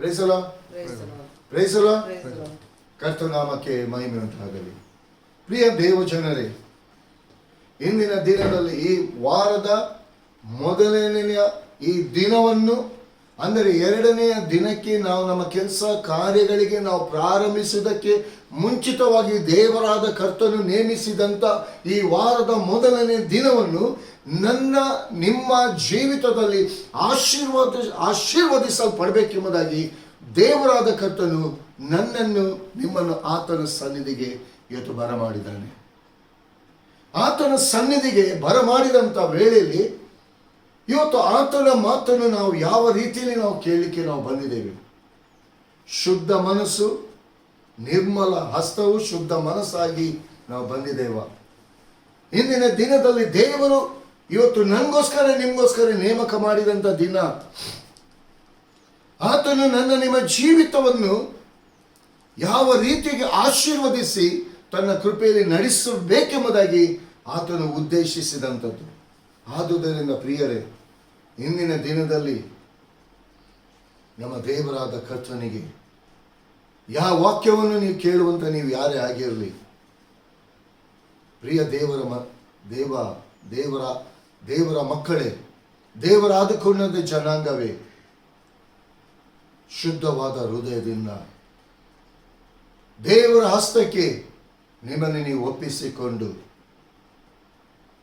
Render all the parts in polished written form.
ಪ್ರೈಸಲೋ ಪ್ರೈಸಲೋ ಕರ್ತನಾಮಕ್ಕೆ ಮಹಿಮೆ ಉಂಟಾಗಲಿ. ಪ್ರಿಯ ದೇವಜನರೇ, ಇಂದಿನ ದಿನದಲ್ಲಿ ಈ ವಾರದ ಮೊದಲನೆಯ ಈ ದಿನವನ್ನು ಅಂದರೆ ಎರಡನೆಯ ದಿನಕ್ಕೆ ನಾವು ನಮ್ಮ ಕೆಲಸ ಕಾರ್ಯಗಳಿಗೆ ನಾವು ಪ್ರಾರಂಭಿಸುವುದಕ್ಕೆ ಮುಂಚಿತವಾಗಿ ದೇವರಾದ ಕರ್ತನು ನೇಮಿಸಿದಂಥ ಈ ವಾರದ ಮೊದಲನೇ ದಿನವನ್ನು ನಿಮ್ಮ ಜೀವಿತದಲ್ಲಿ ಆಶೀರ್ವದಿಸಲ್ಪಡಬೇಕೆಂಬುದಾಗಿ ದೇವರಾದ ಕರ್ತನು ನನ್ನನ್ನು ನಿಮ್ಮನ್ನು ಆತನ ಸನ್ನಿಧಿಗೆ ಇವತ್ತು ಬರಮಾಡಿದ್ದಾನೆ. ಆತನ ಸನ್ನಿಧಿಗೆ ಬರಮಾಡಿದಂಥ ವೇಳೆಯಲ್ಲಿ ಇವತ್ತು ಆತನ ಮಾತನ್ನು ನಾವು ಯಾವ ರೀತಿಯಲ್ಲಿ ನಾವು ಕೇಳಲಿಕ್ಕೆ ನಾವು ಬಂದಿದ್ದೇವೆ. ಶುದ್ಧ ಮನಸ್ಸು, ನಿರ್ಮಲ ಹಸ್ತವು ಶುದ್ಧ ಮನಸ್ಸಾಗಿ ನಾವು ಬಂದಿದ್ದೇವ. ಇಂದಿನ ದಿನದಲ್ಲಿ ದೇವರು ಇವತ್ತು ನನಗೋಸ್ಕರ ನಿಮಗೋಸ್ಕರ ನೇಮಕ ಮಾಡಿದಂಥ ದಿನ. ಆತನು ನನ್ನ ನಿಮ್ಮ ಜೀವಿತವನ್ನು ಯಾವ ರೀತಿಗೆ ಆಶೀರ್ವದಿಸಿ ತನ್ನ ಕೃಪೆಯಲ್ಲಿ ನಡೆಸಬೇಕೆಂಬುದಾಗಿ ಆತನು ಉದ್ದೇಶಿಸಿದಂಥದ್ದು. ಆದುದರಿಂದ ಪ್ರಿಯರೇ, ಇಂದಿನ ದಿನದಲ್ಲಿ ನಮ್ಮ ದೇವರಾದ ಕರ್ತನಿಗೆ ಯಾವ ವಾಕ್ಯವನ್ನು ನೀವು ಕೇಳುವಂತ ನೀವು ಯಾರೇ ಆಗಿರಲಿ, ಪ್ರಿಯ ದೇವರ ಮಕ್ಕಳೇ, ದೇವರಾದುಕೊಂಡ ಜನಾಂಗವೇ, ಶುದ್ಧವಾದ ಹೃದಯದಿಂದ ದೇವರ ಹಸ್ತಕ್ಕೆ ನಿಮ್ಮನ್ನು ನೀವು ಒಪ್ಪಿಸಿಕೊಂಡು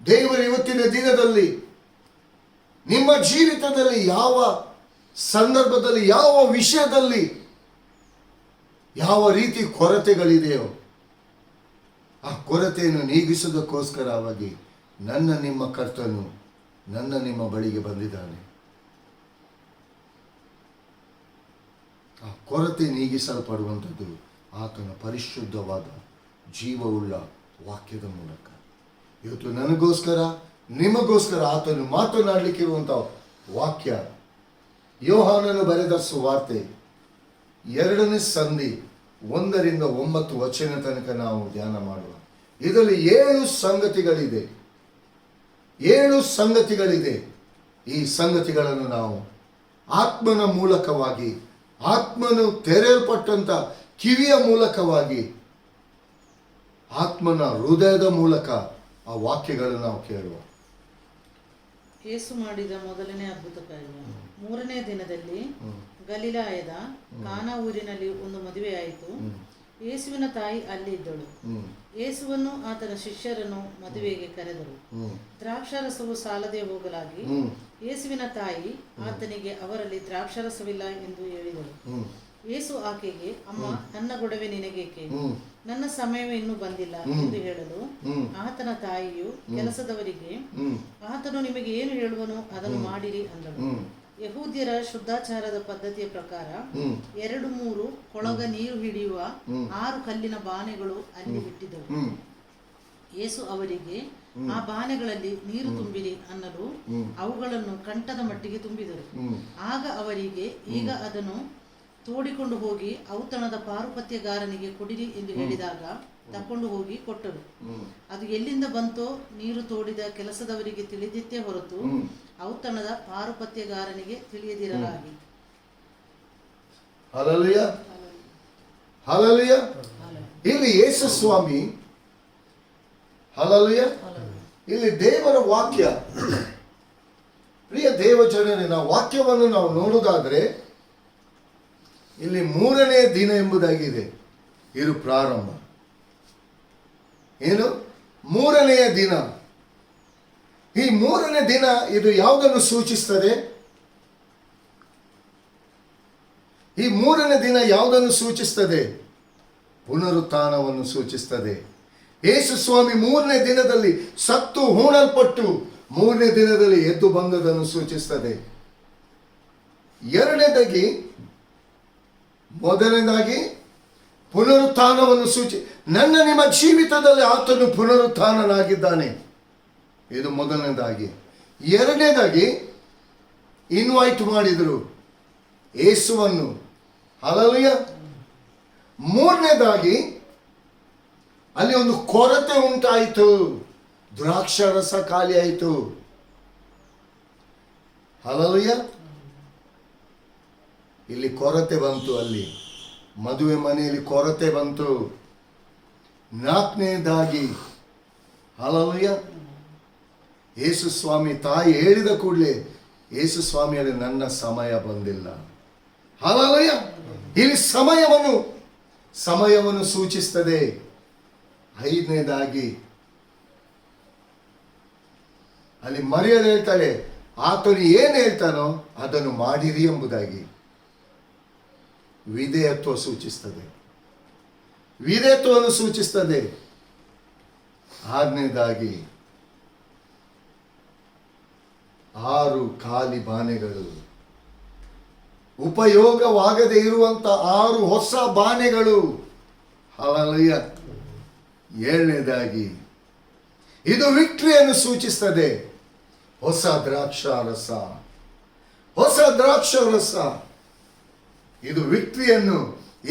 ದೇವರ ಇವತ್ತಿನ ದಿನದಲ್ಲಿ ನಿಮ್ಮ ಜೀವಿತದಲ್ಲಿ ಯಾವ ಸಂದರ್ಭದಲ್ಲಿ ಯಾವ ವಿಷಯದಲ್ಲಿ ಯಾವ ರೀತಿ ಕೊರತೆಗಳಿದೆಯೋ ಆ ಕೊರತೆಯನ್ನು ನೀಗಿಸುವುದಕ್ಕೋಸ್ಕರವಾಗಿ ನನ್ನ ನಿಮ್ಮ ಕರ್ತನು ನನ್ನ ನಿಮ್ಮ ಬಳಿಗೆ ಬಂದಿದ್ದಾನೆ. ಆ ಕೊರತೆ ನೀಗಿಸಲ್ಪಡುವಂಥದ್ದು ಆತನ ಪರಿಶುದ್ಧವಾದ ಜೀವವುಳ್ಳ ವಾಕ್ಯದ ಮೂಲಕ. ಇವತ್ತು ನನಗೋಸ್ಕರ ನಿಮಗೋಸ್ಕರ ಆತನು ಮಾತನಾಡಲಿಕ್ಕೆ ಇರುವಂಥ ವಾಕ್ಯ ಯೋಹಾನನು ಬರೆದ ಸುವಾರ್ತೆ 2ನೇ ಸಂಧಿ 1ರಿಂದ 9 ವಚನ ತನಕ ನಾವು ಧ್ಯಾನ ಮಾಡುವ. ಇದರಲ್ಲಿ 7 ಸಂಗತಿಗಳಿದೆ. ಈ ಸಂಗತಿಗಳನ್ನು ನಾವು ಆತ್ಮನ ಮೂಲಕವಾಗಿ, ಆತ್ಮನು ತೆರೆಯಲ್ಪಟ್ಟಂತ ಕಿವಿಯ ಮೂಲಕವಾಗಿ, ಆತ್ಮನ ಹೃದಯದ ಮೂಲಕ ಆ ವಾಕ್ಯಗಳನ್ನು ನಾವು ಕೇಳುವ. ಯೇಸು ಮಾಡಿದ ಮೊದಲನೇ ಅದ್ಭುತ ಕಾರ್ಯ. 3ನೇ ದಿನದಲ್ಲಿ ಗಲಿಲಾಯದ ಕಾನಾ ಊರಿನಲ್ಲಿ ಒಂದು ಮದುವೆಯಾಯಿತು. ಯೇಸುವಿನ ತಾಯಿ ಅಲ್ಲಿ ಇದ್ದಳು. ಯೇಸುವನ್ನು ಆತನ ಶಿಷ್ಯರನ್ನು ಮದುವೆಗೆ ಕರೆದರು. ದ್ರಾಕ್ಷಾರಸವು ಸಾಲದೆ ಹೋಗಲಾಗಿ ಯೇಸುವಿನ ತಾಯಿ ಆತನಿಗೆ ಅವರಲ್ಲಿ ದ್ರಾಕ್ಷಾರಸವಿಲ್ಲ ಎಂದು ಹೇಳಿದಳು. ಯೇಸು ಆಕೆಗೆ, ಅಮ್ಮ, ನನ್ನ ಗೊಡವೆ ನಿನಗೇಕೆ? ನನ್ನ ಸಮಯವೇ ಇನ್ನೂ ಬಂದಿಲ್ಲ ಎಂದು ಹೇಳಲು ಆತನ ತಾಯಿಯು ಕೆಲಸದವರಿಗೆ, ಆತನು ನಿಮಗೆ ಏನು ಹೇಳುವನೋ ಅದನ್ನು ಮಾಡಿರಿ ಅಂದಳು. ಯಹೂದ್ಯರ ಶುದ್ಧಾಚಾರದ ಪದ್ಧತಿಯ ಪ್ರಕಾರ 2-3 ಕೊಳಗ ನೀರು ಹಿಡಿಯುವ 6 ಕಲ್ಲಿನ ಬಾನೆಗಳು ಅಲ್ಲಿ ಇಟ್ಟಿದ್ದವು. ಯೇಸು ಅವರಿಗೆ, ಆ ಬಾನೆಗಳಲ್ಲಿ ನೀರು ತುಂಬಿರಿ ಅನ್ನಲು ಅವುಗಳನ್ನು ಕಂಠದ ಮಟ್ಟಿಗೆ ತುಂಬಿದರು. ಆಗ ಅವರಿಗೆ, ಈಗ ಅದನ್ನು ತೋಡಿಕೊಂಡು ಹೋಗಿ ಔತಣದ ಪಾರುಪತ್ಯಗಾರನಿಗೆ ಕೊಡಿರಿ ಎಂದು ಹೇಳಿದಾಗ ತಕೊಂಡು ಹೋಗಿ ಕೊಟ್ಟರು. ಅದು ಎಲ್ಲಿಂದ ಬಂತೋ ನೀರು ತೋಡಿದ ಕೆಲಸದವರಿಗೆ ತಿಳಿದಿತ್ತೇ ಹೊರತು ಔತಣದ ಪಾರುಪತ್ಯಗಾರನಿಗೆ ತಿಳಿಯದಿರಲಾಗಿ. Hallelujah, hallelujah. ಇಲ್ಲಿ ಯೇಸು ಸ್ವಾಮಿ, ಹಲ್ಲೆಲೂಯಾ, ಇಲ್ಲಿ ದೇವರ ವಾಕ್ಯ. ಪ್ರಿಯ ದೇವಜನರೇ, ನಾವು ವಾಕ್ಯವನ್ನು ನಾವು ನೋಡುವುದಾದ್ರೆ ಇಲ್ಲಿ 3ನೇ ದಿನ ಎಂಬುದಾಗಿದೆ. ಇದು ಪ್ರಾರಂಭ. ಏನು 3ನೆಯ ದಿನ? ಈ 3ನೇ ದಿನ ಇದು ಯಾವುದನ್ನು ಸೂಚಿಸ್ತದೆ? ಈ 3ನೇ ದಿನ ಯಾವುದನ್ನು ಸೂಚಿಸ್ತದೆ? ಪುನರುತ್ಥಾನವನ್ನು ಸೂಚಿಸ್ತದೆ. ಯೇಸು ಸ್ವಾಮಿ 3ನೇ ದಿನದಲ್ಲಿ ಸತ್ತು ಹೂಣಲ್ಪಟ್ಟು 3ನೇ ದಿನದಲ್ಲಿ ಎದ್ದು ಬಂದದನ್ನು ಸೂಚಿಸ್ತದೆ. ಮೊದಲನೇದಾಗಿ ಪುನರುತ್ಥಾನವನ್ನು ನನ್ನ ನಿಮ್ಮ ಜೀವಿತದಲ್ಲಿ ಆತನು ಪುನರುತ್ಥಾನನಾಗಿದ್ದಾನೆ. ಇದು ಮೊದಲನೇದಾಗಿ. 2ನೇದಾಗಿ ಇನ್ವೈಟ್ ಮಾಡಿದರು ಯೇಸುವನ್ನು. ಹಲ್ಲೆಲೂಯಾ. 3ನೇದಾಗಿ ಅಲ್ಲಿ ಒಂದು ಕೊರತೆ ಉಂಟಾಯಿತು. ದ್ರಾಕ್ಷಾರಸ ಖಾಲಿ ಆಯಿತು. ಹಲ್ಲೆಲೂಯಾ. ಇಲ್ಲಿ ಕೊರತೆ ಬಂತು, ಅಲ್ಲಿ ಮದುವೆ ಮನೆಯಲ್ಲಿ ಕೊರತೆ ಬಂತು. ನಾಲ್ಕನೇದಾಗಿ ಹಲ್ಲೆಲೂಯಾ, ಯೇಸು ಸ್ವಾಮಿ ತಾಯಿ ಹೇಳಿದ ಕೂಡಲೇ ಯೇಸು ಸ್ವಾಮಿಯಲ್ಲಿ ನನ್ನ ಸಮಯ ಬಂದಿಲ್ಲ. ಹಲ್ಲೆಲೂಯಾ, ಇಲ್ಲಿ ಸಮಯವನ್ನು ಸೂಚಿಸ್ತದೆ. ಐದನೇದಾಗಿ ಅಲ್ಲಿ ಮರಿಯಳು ಹೇಳ್ತಾಳೆ, ಆತನು ಏನು ಹೇಳ್ತಾನೋ ಅದನ್ನು ಮಾಡಿರಿ ಎಂಬುದಾಗಿ. ವಿಧೇಯತ್ವ ಸೂಚಿಸ್ತದೆ, ವಿಧೇಯತ್ವವನ್ನು ಸೂಚಿಸ್ತದೆ. ಆರನೇದಾಗಿ 6 ಖಾಲಿ ಬಾನೆಗಳು, ಉಪಯೋಗವಾಗದೇ ಇರುವಂತ 6 ಹೊಸ ಬಾನೆಗಳು. ಹಲ್ಲೆಲೂಯಾ. 7ನೇದಾಗಿ ಇದು ವಿಕ್ಟರಿಯನ್ನು ಸೂಚಿಸ್ತದೆ. ಹೊಸ ದ್ರಾಕ್ಷಾರಸ, ಹೊಸ ದ್ರಾಕ್ಷಾರಸ. ಇದು ವಿಕ್ಟರಿಯನ್ನು,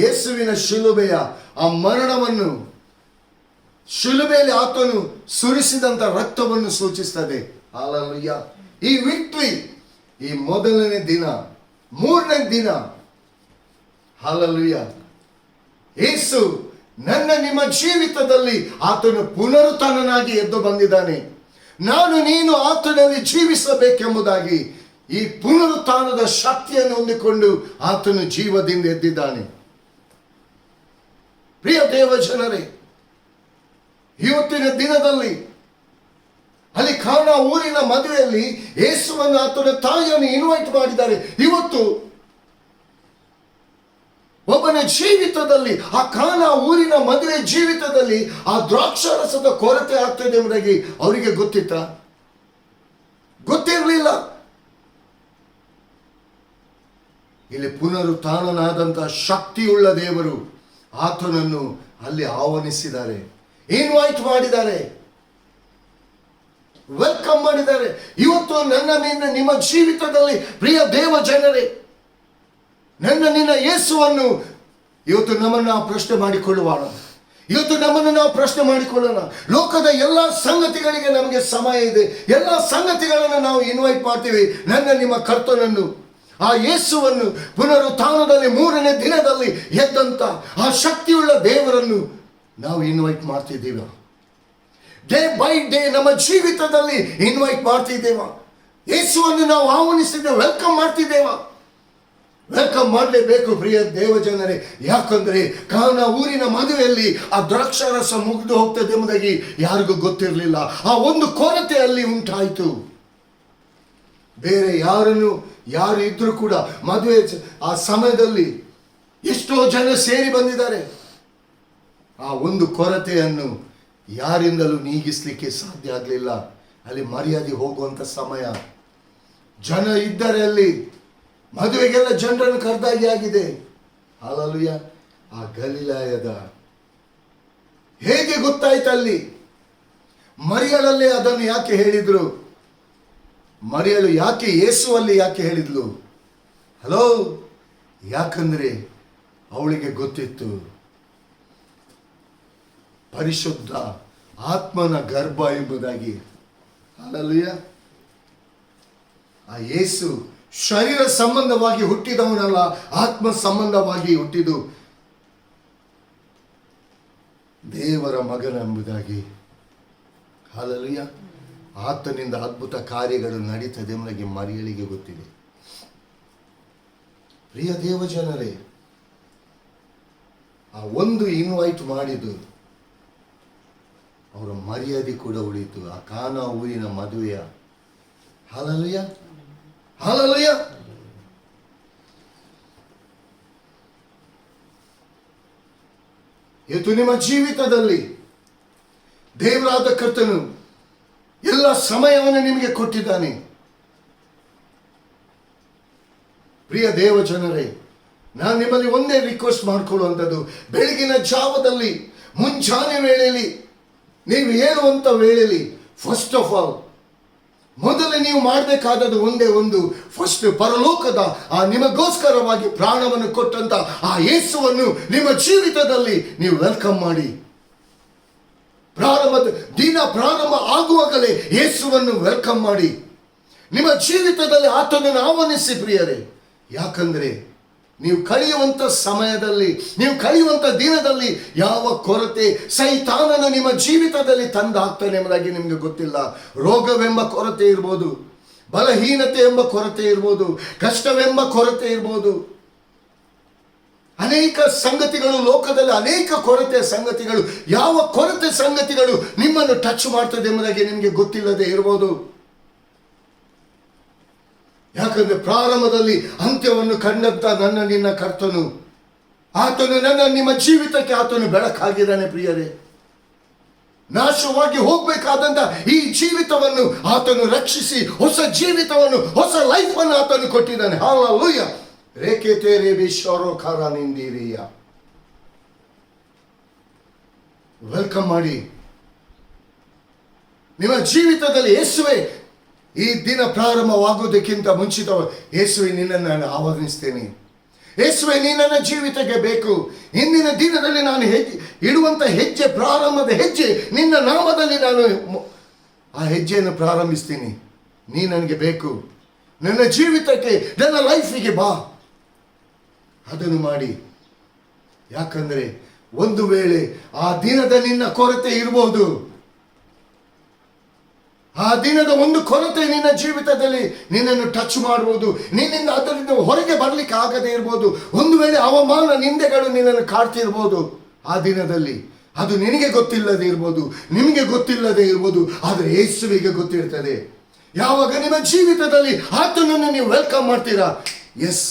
ಯೇಸುವಿನ ಶಿಲುಬೆಯ ಆ ಮರಣವನ್ನು, ಶಿಲುಬೆಯಲ್ಲಿ ಆತನು ಸುರಿಸಿದಂತ ರಕ್ತವನ್ನು ಸೂಚಿಸ್ತದೆ. ಹಲ್ಲೆಲೂಯಾ. ಈ ವಿಕ್ಟರಿ, ಈ ಮೊದಲನೇ ದಿನ, 3ನೇ ದಿನ. ಹಲ್ಲೆಲೂಯಾ. ಯೇಸು ನನ್ನ ನಿಮ್ಮ ಜೀವಿತದಲ್ಲಿ ಆತನು ಪುನರುತ್ಥಾನನಾಗಿ ಎದ್ದು ಬಂದಿದ್ದಾನೆ. ನಾನು ನೀನು ಆತನಲ್ಲಿ ಜೀವಿಸಬೇಕೆಂಬುದಾಗಿ ಈ ಪುನರುತ್ಥಾನದ ಶಕ್ತಿಯನ್ನು ಹೊಂದಿಕೊಂಡು ಆತನು ಜೀವದಿಂದ ಎದ್ದಿದ್ದಾನೆ. ಪ್ರಿಯ ದೇವ ಜನರೇ, ಇವತ್ತಿನ ದಿನದಲ್ಲಿ ಅಲ್ಲಿ ಕಾನಾ ಊರಿನ ಮದುವೆಯಲ್ಲಿ ಯೇಸುವನ್ನು ಆತನ ತಾಯಿಯನ್ನು ಇನ್ವೈಟ್ ಮಾಡಿದ್ದಾರೆ. ಇವತ್ತು ಒಬ್ಬನ ಜೀವಿತದಲ್ಲಿ, ಆ ಕಾನಾ ಊರಿನ ಮದುವೆ ಜೀವಿತದಲ್ಲಿ ಆ ದ್ರಾಕ್ಷಾರಸದ ಕೊರತೆ ಆಗ್ತದೆ ಎಂಬುದಾಗಿ ಅವರಿಗೆ ಗೊತ್ತಿತ್ತಾ? ಗೊತ್ತಿರಲಿಲ್ಲ. ಇಲ್ಲಿ ಪುನರುತ್ಥಾನನಾದಂತಹ ಶಕ್ತಿಯುಳ್ಳ ದೇವರು ಆತನನ್ನು ಅಲ್ಲಿ ಆಹ್ವಾನಿಸಿದ್ದಾರೆ, ಇನ್ವೈಟ್ ಮಾಡಿದ್ದಾರೆ, ವೆಲ್ಕಮ್ ಮಾಡಿದ್ದಾರೆ. ಇವತ್ತು ನನ್ನ ನಿಮ್ಮ ಜೀವಿತದಲ್ಲಿ ಪ್ರಿಯ ದೇವ ಜನರೇ, ನನ್ನ ನಿನ್ನ ಯೇಸುವನ್ನು ಇವತ್ತು ನಮ್ಮನ್ನು ನಾವು ಪ್ರಶ್ನೆ ಮಾಡಿಕೊಳ್ಳುವಾಣ. ಇವತ್ತು ನಮ್ಮನ್ನು ನಾವು ಪ್ರಶ್ನೆ ಮಾಡಿಕೊಳ್ಳೋಣ. ಲೋಕದ ಎಲ್ಲ ಸಂಗತಿಗಳಿಗೆ ನಮಗೆ ಸಮಯ ಇದೆ, ಎಲ್ಲ ಸಂಗತಿಗಳನ್ನು ನಾವು ಇನ್ವೈಟ್ ಮಾಡ್ತೀವಿ. ನನ್ನ ನಿಮ್ಮ ಕರ್ತನನ್ನು, ಆ ಯೇಸುವನ್ನು, ಪುನರುತ್ಥಾನದಲ್ಲಿ 3ನೇ ದಿನದಲ್ಲಿ ಎದ್ದಂತ ಆ ಶಕ್ತಿಯುಳ್ಳ ದೇವರನ್ನು ನಾವು ಇನ್ವೈಟ್ ಮಾಡ್ತಿದ್ದೀವ. ಡೇ ಬೈ ಡೇ ನಮ್ಮ ಜೀವಿತದಲ್ಲಿ ಇನ್ವೈಟ್ ಮಾಡ್ತಿದ್ದೇವ. ಯೇಸುವನ್ನು ನಾವು ಆಹ್ವಾನಿಸಿದ್ದೇವೆ, ವೆಲ್ಕಮ್ ಮಾಡ್ತಿದ್ದೇವ. ವೆಲ್ಕಮ್ ಮಾಡಲೇಬೇಕು ಪ್ರಿಯ ದೇವಜನರೇ. ಯಾಕಂದ್ರೆ ಕಾನಾ ಊರಿನ ಮದುವೆಯಲ್ಲಿ ಆ ದ್ರಾಕ್ಷಾರಸ ಮುಗಿದು ಹೋಗ್ತದೆ ಎಂಬುದಾಗಿ ಯಾರಿಗೂ ಗೊತ್ತಿರಲಿಲ್ಲ. ಆ ಒಂದು ಕೊರತೆ ಅಲ್ಲಿ ಉಂಟಾಯಿತು. ಬೇರೆ ಯಾರು ಇದ್ರೂ ಕೂಡ ಮದುವೆ ಆ ಸಮಯದಲ್ಲಿ ಎಷ್ಟೋ ಜನ ಸೇರಿ ಬಂದಿದ್ದಾರೆ. ಆ ಒಂದು ಕೊರತೆಯನ್ನು ಯಾರಿಂದಲೂ ನೀಗಿಸ್ಲಿಕ್ಕೆ ಸಾಧ್ಯ ಆಗಲಿಲ್ಲ. ಅಲ್ಲಿ ಮರ್ಯಾದೆ ಹೋಗುವಂತ ಸಮಯ. ಜನ ಇದ್ದಾರೆ, ಅಲ್ಲಿ ಮದುವೆಗೆಲ್ಲ ಜನರನ್ನು ಕರೆದಾಗಿ ಆಗಿದೆ. ಹಲ್ಲೆಲೂಯಾ. ಆ ಗಲಿಲಾಯದ ಹೇಗೆ ಗೊತ್ತಾಯ್ತು? ಅಲ್ಲಿ ಮರಿಯಳಲ್ಲೇ ಅದನ್ನು ಯಾಕೆ ಹೇಳಿದ್ರು? ಮರಿಯಳು ಯಾಕೆ ಯೇಸುವಲ್ಲಿ ಯಾಕೆ ಹೇಳಿದ್ಲು? ಹಲೋ, ಯಾಕಂದ್ರೆ ಅವಳಿಗೆ ಗೊತ್ತಿತ್ತು ಪರಿಶುದ್ಧ ಆತ್ಮನ ಗರ್ಭ ಎಂಬುದಾಗಿ. ಹಲ್ಲೆಲೂಯಾ. ಆ ಯೇಸು ಶರೀರ ಸಂಬಂಧವಾಗಿ ಹುಟ್ಟಿದವನಲ್ಲ, ಆತ್ಮ ಸಂಬಂಧವಾಗಿ ಹುಟ್ಟಿದು ದೇವರ ಮಗನೆಂಬುದಾಗಿ. ಹಲ್ಲೆಲೂಯಾ. ಆತನಿಂದ ಅದ್ಭುತ ಕಾರ್ಯಗಳು ನಡೀತದೆ ಎಂಬುದಾಗಿ ಮರಿಯಳಿಗೆ ಗೊತ್ತಿದೆ. ಪ್ರಿಯ ದೇವ ಜನರೇ, ಆ ಒಂದು ಇನ್ವೈಟ್ ಮಾಡಿದ್ದು ಅವರ ಮರ್ಯಾದೆ ಕೂಡ ಉಳಿಯಿತು. ಆ ಕಾನಾ ಊರಿನ ಮದುವೆಯ. ಹಲ್ಲೆಲೂಯಾ. ಹಲ್ಲೆಲೂಯಾ. ಇವತ್ತು ನಿಮ್ಮ ಜೀವಿತದಲ್ಲಿ ದೇವರಾದ ಕರ್ತನು ಎಲ್ಲ ಸಮಯವನ್ನು ನಿಮಗೆ ಕೊಟ್ಟಿದ್ದಾನೆ. ಪ್ರಿಯ ದೇವ ಜನರೇ, ನಾನು ನಿಮ್ಮಲ್ಲಿ ಒಂದೇ ರಿಕ್ವೆಸ್ಟ್ ಮಾಡಿಕೊಳ್ಳುವಂಥದ್ದು, ಬೆಳಗಿನ ಜಾವದಲ್ಲಿ, ಮುಂಜಾನೆ ವೇಳೆಯಲ್ಲಿ, ನೀವು ಹೇಳುವಂಥ ವೇಳೆಯಲ್ಲಿ, ಫಸ್ಟ್ ಆಫ್ ಆಲ್ ಮೊದಲು ನೀವು ಮಾಡಬೇಕಾದದ್ದು ಒಂದೇ ಒಂದು, ಫಸ್ಟ್ ಪರಲೋಕದ ಆ ನಿಮಗೋಸ್ಕರವಾಗಿ ಪ್ರಾಣವನ್ನು ಕೊಟ್ಟಂತ ಆ ಯೇಸುವನ್ನು ನಿಮ್ಮ ಜೀವಿತದಲ್ಲಿ ನೀವು ವೆಲ್ಕಮ್ ಮಾಡಿ. ದಿನ ಪ್ರಾರಂಭ ಆಗುವಾಗಲೇ ಯೇಸುವನ್ನು ವೆಲ್ಕಮ್ ಮಾಡಿ. ನಿಮ್ಮ ಜೀವಿತದಲ್ಲಿ ಆತನನ್ನು ಆಹ್ವಾನಿಸಿ ಪ್ರಿಯರೇ. ಯಾಕಂದ್ರೆ ನೀವು ಕಳೆಯುವಂಥ ಸಮಯದಲ್ಲಿ, ನೀವು ಕಳೆಯುವಂಥ ದಿನದಲ್ಲಿ ಯಾವ ಕೊರತೆ ಸೈತಾನನು ನಿಮ್ಮ ಜೀವಿತದಲ್ಲಿ ತಂದಾಗ್ತಾನೆ ಎಂಬುದಾಗಿ ನಿಮಗೆ ಗೊತ್ತಿಲ್ಲ. ರೋಗವೆಂಬ ಕೊರತೆ ಇರ್ಬೋದು, ಬಲಹೀನತೆ ಎಂಬ ಕೊರತೆ ಇರ್ಬೋದು, ಕಷ್ಟವೆಂಬ ಕೊರತೆ ಇರ್ಬೋದು, ಅನೇಕ ಸಂಗತಿಗಳು ಲೋಕದಲ್ಲಿ, ಅನೇಕ ಕೊರತೆಯ ಸಂಗತಿಗಳು, ಯಾವ ಕೊರತೆ ಸಂಗತಿಗಳು ನಿಮ್ಮನ್ನು ಟಚ್ ಮಾಡ್ತದೆ ಎಂಬುದಾಗಿ ನಿಮಗೆ ಗೊತ್ತಿಲ್ಲದೆ ಇರ್ಬೋದು. ಯಾಕಂದ್ರೆ ಪ್ರಾರಂಭದಲ್ಲಿ ಅಂತ್ಯವನ್ನು ಕಂಡಂತ ನನ್ನ ನಿನ್ನ ಕರ್ತನು, ಆತನು ನಿಮ್ಮ ಜೀವಿತಕ್ಕೆ ಆತನು ಬೆಳಕಾಗಿದ್ದಾನೆ ಪ್ರಿಯರೇ. ನಾಶವಾಗಿ ಹೋಗ್ಬೇಕಾದಂತ ಈ ಜೀವಿತವನ್ನು ಆತನು ರಕ್ಷಿಸಿ ಹೊಸ ಜೀವಿತವನ್ನು, ಹೊಸ ಲೈಫ್ ಅನ್ನು ಆತನು ಕೊಟ್ಟಿದ್ದಾನೆ. ಹಲ್ಲೆಲೂಯಾ. ರೇಖೆತೆ ರೇಬೇಶ್ವರೋ ಖಾರ ನಿಂದಿರಿಯ. ವೆಲ್ಕಮ್ ಮಾಡಿ. ನಿಮ್ಮ ಜೀವಿತದಲ್ಲಿ ಯೇಸುವೆ, ಈ ದಿನ ಪ್ರಾರಂಭವಾಗುವುದಕ್ಕಿಂತ ಮುಂಚಿತವಾಗಿ ಯೇಸುವೆ ನಿನ್ನನ್ನು ನಾನು ಆಹ್ವಾನಿಸ್ತೇನೆ. ಯೇಸುವೆ ನೀ ನನ್ನ ಜೀವಿತಕ್ಕೆ ಬೇಕು. ಇಂದಿನ ದಿನದಲ್ಲಿ ನಾನು ಇಡುವಂಥ ಹೆಜ್ಜೆ, ಪ್ರಾರಂಭದ ಹೆಜ್ಜೆ ನಿನ್ನ ನಾಮದಲ್ಲಿ ನಾನು ಆ ಹೆಜ್ಜೆಯನ್ನು ಪ್ರಾರಂಭಿಸ್ತೀನಿ. ನೀ ನನಗೆ ಬೇಕು. ನನ್ನ ಜೀವಿತಕ್ಕೆ, ನನ್ನ ಲೈಫಿಗೆ ಬಾ. ಅದನ್ನು ಮಾಡಿ. ಯಾಕಂದರೆ ಒಂದು ವೇಳೆ ಆ ದಿನದ ನಿನ್ನ ಕೊರತೆ ಇರಬಹುದು. ಆ ದಿನದ ಒಂದು ಕೊರತೆ ನಿನ್ನ ಜೀವಿತದಲ್ಲಿ ನಿನ್ನನ್ನು ಟಚ್ ಮಾಡುವುದು, ನಿನ್ನಿಂದ ಅದರಿಂದ ಹೊರಗೆ ಬರಲಿಕ್ಕೆ ಆಗದೇ ಇರ್ಬೋದು. ಒಂದು ವೇಳೆ ಅವಮಾನ, ನಿಂದೆಗಳು ನಿನ್ನನ್ನು ಕಾಡ್ತಿರ್ಬೋದು. ಆ ದಿನದಲ್ಲಿ ಅದು ನಿನಗೆ ಗೊತ್ತಿಲ್ಲದೆ ಇರ್ಬೋದು, ನಿಮಗೆ ಗೊತ್ತಿಲ್ಲದೆ ಇರ್ಬೋದು, ಆದರೆ ಯೇಸುವಿಗೆ ಗೊತ್ತಿರ್ತದೆ. ಯಾವಾಗ ನಿಮ್ಮ ಜೀವಿತದಲ್ಲಿ ಆತನನ್ನು ನೀವು ವೆಲ್ಕಮ್ ಮಾಡ್ತೀರಾ, ಎಸ್,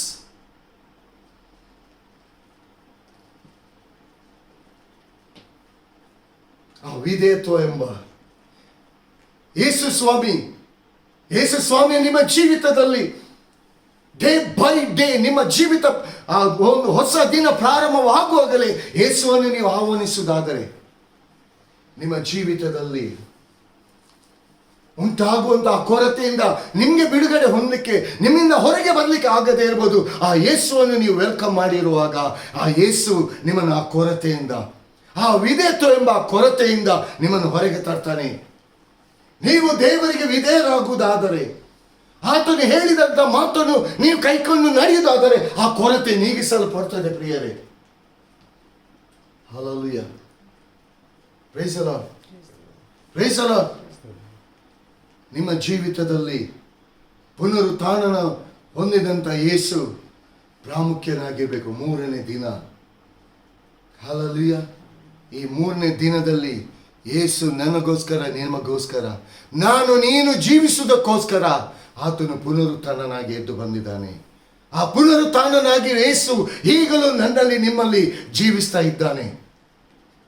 ಆ ವಿಧೇಯತ್ವ ಎಂಬ ಯೇಸು ಸ್ವಾಮಿ ನಿಮ್ಮ ಜೀವಿತದಲ್ಲಿ ಡೇ ಬೈ ಡೇ ನಿಮ್ಮ ಜೀವಿತ ಒಂದು ಹೊಸ ದಿನ ಪ್ರಾರಂಭವಾಗುವಾಗಲೇ ಯೇಸುವನ್ನು ನೀವು ಆಹ್ವಾನಿಸುವುದಾದರೆ ನಿಮ್ಮ ಜೀವಿತದಲ್ಲಿ ಉಂಟಾಗುವಂತಹ ಕೊರತೆಯಿಂದ ನಿಮಗೆ ಬಿಡುಗಡೆ ಹೊಂದಲಿಕ್ಕೆ, ನಿಮ್ಮಿಂದ ಹೊರಗೆ ಬರಲಿಕ್ಕೆ ಆಗದೇ ಇರ್ಬೋದು. ಆ ಯೇಸುವನ್ನು ನೀವು ವೆಲ್ಕಮ್ ಮಾಡಿರುವಾಗ ಆ ಯೇಸು ನಿಮ್ಮನ್ನು ಆ ಕೊರತೆಯಿಂದ, ಆ ವಿಧೇಯತ್ವ ಎಂಬ ಕೊರತೆಯಿಂದ ನಿಮ್ಮನ್ನು ಹೊರಗೆ ತರ್ತಾನೆ. ನೀವು ದೇವರಿಗೆ ವಿಧೇಯರಾಗುವುದಾದರೆ, ಆತನು ಹೇಳಿದಂಥ ಮಾತನ್ನು ನೀವು ಕೈಕೊಂಡು ನಡೆಯುವುದಾದರೆ ಆ ಕೊರತೆ ನೀಗಿಸಲ್ಪಡ್ತದೆ ಪ್ರಿಯರೇ. Hallelujah. Praise the Lord. Praise the Lord. ನಿಮ್ಮ ಜೀವಿತದಲ್ಲಿ ಪುನರುತ್ಥಾನ ಹೊಂದಿದಂಥ ಯೇಸು ಪ್ರಾಮುಖ್ಯನಾಗಿರಬೇಕು. 3ನೇ ದಿನ. ಹಲ್ಲೆಲೂಯಾ. ಈ 3ನೇ ದಿನದಲ್ಲಿ ಯೇಸು ನನಗೋಸ್ಕರ, ನಿಮಗೋಸ್ಕರ, ನೀನು ಜೀವಿಸುವುದಕ್ಕೋಸ್ಕರ ಆತನು ಪುನರುತ್ಥಾನನಾಗಿ ಎದ್ದು ಬಂದಿದ್ದಾನೆ. ಆ ಪುನರುತ್ಥಾನನಾಗಿ ಯೇಸು ಈಗಲೂ ನನ್ನಲ್ಲಿ, ನಿಮ್ಮಲ್ಲಿ ಜೀವಿಸ್ತಾ ಇದ್ದಾನೆ.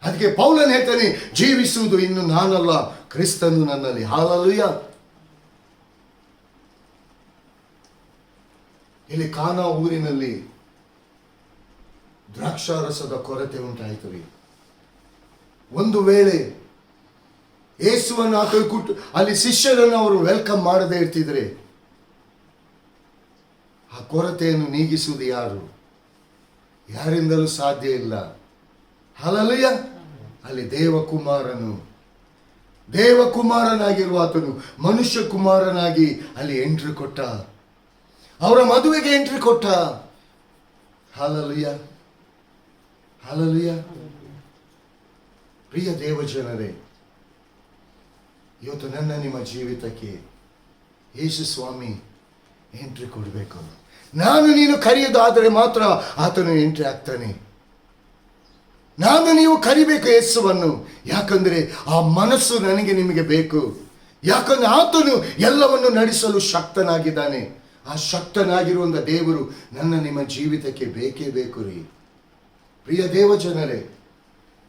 ಅದಕ್ಕೆ ಪೌಲನು ಹೇಳ್ತಾನೆ, ಜೀವಿಸುವುದು ಇನ್ನು ನಾನಲ್ಲ, ಕ್ರಿಸ್ತನು ನನ್ನಲ್ಲಿ. ಹಲ್ಲೆಲೂಯಾ. ಇಲ್ಲಿ ಕಾನಾ ಊರಿನಲ್ಲಿ ದ್ರಾಕ್ಷಾರಸದ ಕೊರತೆ ಉಂಟಾಯಿತು. ಒಂದು ವೇಳೆ ಯೇಸುವನ್ನು ಆತನು ಅಲ್ಲಿ ಶಿಷ್ಯರನ್ನು ಅವರು ವೆಲ್ಕಮ್ ಮಾಡದೇ ಇರ್ತಿದ್ರೆ ಆ ಕೊರತೆಯನ್ನು ನೀಗಿಸುವುದು ಯಾರು? ಯಾರಿಂದಲೂ ಸಾಧ್ಯ ಇಲ್ಲ. ಹಲ್ಲೆಲೂಯಾ. ಅಲ್ಲಿ ದೇವಕುಮಾರನಾಗಿರುವ ಆತನು ಮನುಷ್ಯ ಕುಮಾರನಾಗಿ ಅಲ್ಲಿ ಎಂಟ್ರಿ ಕೊಟ್ಟ, ಅವರ ಮದುವೆಗೆ ಎಂಟ್ರಿ ಕೊಟ್ಟ. ಹಲ್ಲೆಲೂಯಾ. ಹಲ್ಲೆಲೂಯಾ. ಪ್ರಿಯ ದೇವಜನರೇ, ಇವತ್ತು ನನ್ನ ನಿಮ್ಮ ಜೀವಿತಕ್ಕೆ ಯೇಸು ಸ್ವಾಮಿ ಎಂಟ್ರಿ ಕೊಡಬೇಕು. ನೀನು ಕರೆಯೋದಾದರೆ ಮಾತ್ರ ಆತನು ಎಂಟ್ರಿ ಆಗ್ತಾನೆ. ನೀವು ಕರಿಬೇಕು ಯೇಸುವನ್ನು. ಯಾಕಂದರೆ ಆ ಮನಸ್ಸು ನನಗೆ ನಿಮಗೆ ಬೇಕು. ಯಾಕಂದ್ರೆ ಆತನು ಎಲ್ಲವನ್ನು ನಡೆಸಲು ಶಕ್ತನಾಗಿದ್ದಾನೆ. ಆ ಶಕ್ತನಾಗಿರುವಂಥ ದೇವರು ನನ್ನ ನಿಮ್ಮ ಜೀವಿತಕ್ಕೆ ಬೇಕೇ ಬೇಕು ರೀ. ಪ್ರಿಯ ದೇವಜನರೇ,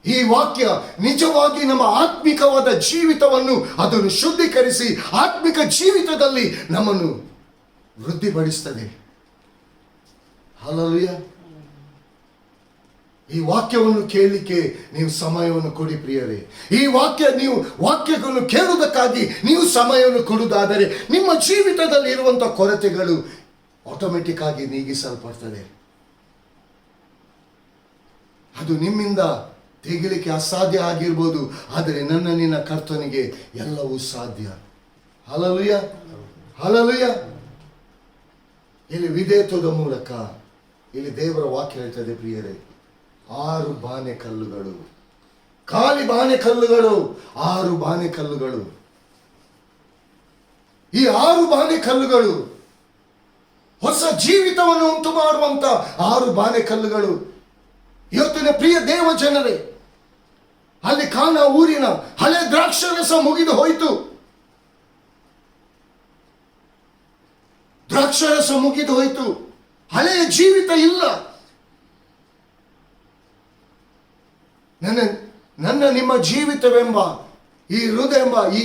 ಈ ವಾಕ್ಯ ನಿಜವಾಗಿ ನಮ್ಮ ಆತ್ಮಿಕವಾದ ಜೀವಿತವನ್ನು ಅದನ್ನು ಶುದ್ಧೀಕರಿಸಿ ಆತ್ಮಿಕ ಜೀವಿತದಲ್ಲಿ ನಮ್ಮನ್ನು ವೃದ್ಧಿಪಡಿಸ್ತದೆ. ಹಲ್ಲೆಲೂಯಾ. ಈ ವಾಕ್ಯವನ್ನು ಕೇಳಲಿಕ್ಕೆ ನೀವು ಸಮಯವನ್ನು ಕೊಡಿ ಪ್ರಿಯರೇ. ಈ ವಾಕ್ಯವನ್ನು ಕೇಳುವುದಕ್ಕಾಗಿ ನೀವು ಸಮಯವನ್ನು ಕೊಡುವುದಾದರೆ ನಿಮ್ಮ ಜೀವಿತದಲ್ಲಿ ಇರುವಂಥ ಕೊರತೆಗಳು ಆಟೋಮೆಟಿಕ್ ಆಗಿ ನೀಗಿಸಲ್ಪಡ್ತದೆ. ಅದು ನಿಮ್ಮಿಂದ ತೆಗಿಲಿಕ್ಕೆ ಅಸಾಧ್ಯ ಆಗಿರ್ಬೋದು, ಆದರೆ ನಿನ್ನ ಕರ್ತನಿಗೆ ಎಲ್ಲವೂ ಸಾಧ್ಯ. ಹಲ್ಲೆಲೂಯಾ. ಹಲ್ಲೆಲೂಯಾ. ಇಲ್ಲಿ ವಿಧೇಯತ್ವದ ಮೂಲಕ ಇಲ್ಲಿ ದೇವರ ವಾಕ್ಯ ಹೇಳ್ತದೆ ಪ್ರಿಯರೇ, 6 ಬಾನೆ ಕಲ್ಲುಗಳು, ಖಾಲಿ ಬಾನೆ ಕಲ್ಲುಗಳು, 6 ಬಾನೆ ಕಲ್ಲುಗಳು. ಈ 6 ಬಾನೆ ಕಲ್ಲುಗಳು ಹೊಸ ಜೀವಿತವನ್ನು ಉಂಟು ಮಾಡುವಂತ 6 ಬಾನೆ ಕಲ್ಲುಗಳು. ಇವತ್ತಿನ ಪ್ರಿಯ ದೇವ ಜನರೇ, ಅಲ್ಲಿ ಕಾನಾ ಊರಿನ ಹಳೆ ದ್ರಾಕ್ಷಾರಸ ಮುಗಿದು ಹೋಯಿತು. ದ್ರಾಕ್ಷಾರಸ ಮುಗಿದು ಹೋಯಿತು, ಹಳೆಯ ಜೀವಿತ ಇಲ್ಲ. ನನ್ನ ನಿಮ್ಮ ಜೀವಿತವೆಂಬ ಈ ಹೃದಯವೆಂಬ ಈ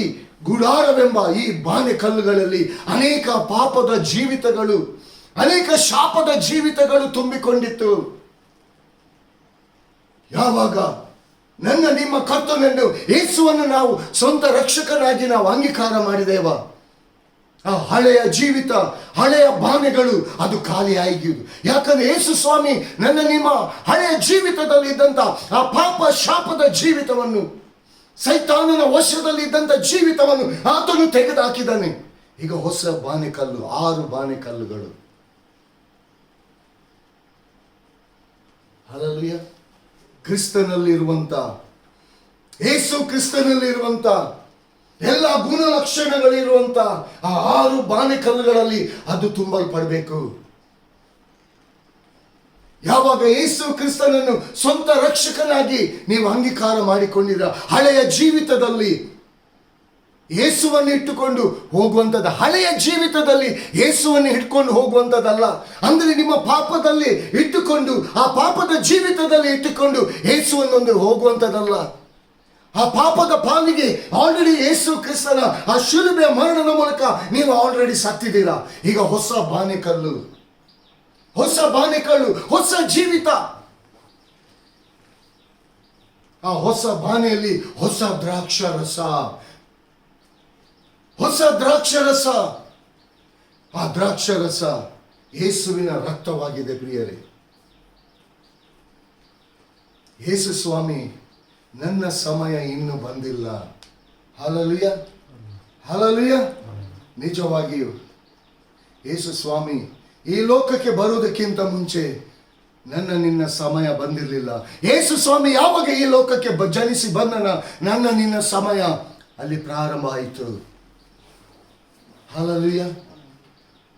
ಗುಡಾರವೆಂಬ ಈ ಬಾನೆ ಕಲ್ಲುಗಳಲ್ಲಿ ಅನೇಕ ಪಾಪದ ಜೀವಿತಗಳು, ಅನೇಕ ಶಾಪದ ಜೀವಿತಗಳು ತುಂಬಿಕೊಂಡಿತ್ತು. ಯಾವಾಗ ನನ್ನ ನಿಮ್ಮ ಕರ್ತನನ್ನು ಯೇಸುವನ್ನು ನಾವು ಸ್ವಂತ ರಕ್ಷಕನಾಗಿ ನಾವು ಅಂಗೀಕಾರ ಮಾಡಿದೇವ, ಆ ಹಳೆಯ ಜೀವಿತ, ಹಳೆಯ ಬಾನೆಗಳು ಅದು ಖಾಲಿ ಆಗಿದ್ದು. ಯಾಕಂದ್ರೆ ಯೇಸು ಸ್ವಾಮಿ ನನ್ನ ನಿಮ್ಮ ಹಳೆಯ ಜೀವಿತದಲ್ಲಿ ಇದ್ದಂತ ಆ ಪಾಪ ಶಾಪದ ಜೀವಿತವನ್ನು, ಸೈತಾನನ ವಶದಲ್ಲಿ ಇದ್ದಂತ ಜೀವಿತವನ್ನು ಆತನು ತೆಗೆದುಹಾಕಿದ್ದಾನೆ. ಈಗ ಹೊಸ ಬಾನೆ ಕಲ್ಲು, 6 ಬಾನೆ ಕಲ್ಲುಗಳು. ಹಲ್ಲೆಲೂಯಾ. ಕ್ರಿಸ್ತನಲ್ಲಿರುವಂತ, ಯೇಸು ಕ್ರಿಸ್ತನಲ್ಲಿರುವಂತ ಎಲ್ಲ ಗುಣಲಕ್ಷಣಗಳಿರುವಂತ ಆ 6 ಬಾನೆ ಕಲ್ಲುಗಳಲ್ಲಿ ಅದು ತುಂಬಲ್ಪಡಬೇಕು. ಯಾವಾಗ ಯೇಸು ಕ್ರಿಸ್ತನನ್ನು ಸ್ವಂತ ರಕ್ಷಕನಾಗಿ ನೀವು ಅಂಗೀಕಾರ ಮಾಡಿಕೊಂಡಿರ, ಹಳೆಯ ಜೀವಿತದಲ್ಲಿ ಯೇಸುವನ್ನು ಇಟ್ಟುಕೊಂಡು ಹೋಗುವಂಥದ್ದು, ಹಳೆಯ ಜೀವಿತದಲ್ಲಿ ಯೇಸುವನ್ನು ಇಟ್ಕೊಂಡು ಹೋಗುವಂಥದ್ದಲ್ಲ. ಅಂದರೆ ನಿಮ್ಮ ಪಾಪದಲ್ಲಿ ಇಟ್ಟುಕೊಂಡು, ಆ ಪಾಪದ ಜೀವಿತದಲ್ಲಿ ಇಟ್ಟುಕೊಂಡು ಯೇಸುವನ್ನೊಂದು ಹೋಗುವಂಥದ್ದಲ್ಲ. ಆ ಪಾಪದ ಪಾಲಿಗೆ ಆಲ್ರೆಡಿ ಯೇಸು ಕ್ರಿಸ್ತನ ಆ ಶಿಲುಬೆಯ ಮರಣದ ಮೂಲಕ ನೀವು ಆಲ್ರೆಡಿ ಸತ್ತಿದ್ದೀರಾ. ಈಗ ಹೊಸ ಬಾನೆಕಲ್ಲು, ಹೊಸ ಬಾನೆಕಲ್ಲು, ಹೊಸ ಜೀವಿತ. ಆ ಹೊಸ ಬಾನೆಯಲ್ಲಿ ಹೊಸ ದ್ರಾಕ್ಷಾರಸ, ಹೊಸ ದ್ರಾಕ್ಷಾರಸ. ಆ ದ್ರಾಕ್ಷಾರಸ ಯೇಸುವಿನ ರಕ್ತವಾಗಿದೆ ಪ್ರಿಯರೇ. ಯೇಸು ಸ್ವಾಮಿ, ನನ್ನ ಸಮಯ ಇನ್ನೂ ಬಂದಿಲ್ಲ. Hallelujah, hallelujah. ನಿಜವಾಗಿಯೂ ಯೇಸು ಸ್ವಾಮಿ ಈ ಲೋಕಕ್ಕೆ ಬರುವುದಕ್ಕಿಂತ ಮುಂಚೆ ನನ್ನ ನಿನ್ನ ಸಮಯ ಬಂದಿರಲಿಲ್ಲ. ಯೇಸು ಸ್ವಾಮಿ ಯಾವಾಗ ಈ ಲೋಕಕ್ಕೆ ಜನಿಸಿ ಬಂದನ, ನನ್ನ ನಿನ್ನ ಸಮಯ ಅಲ್ಲಿ ಪ್ರಾರಂಭ ಆಯಿತು. ಹಲ್ಲೆಲೂಯಾ.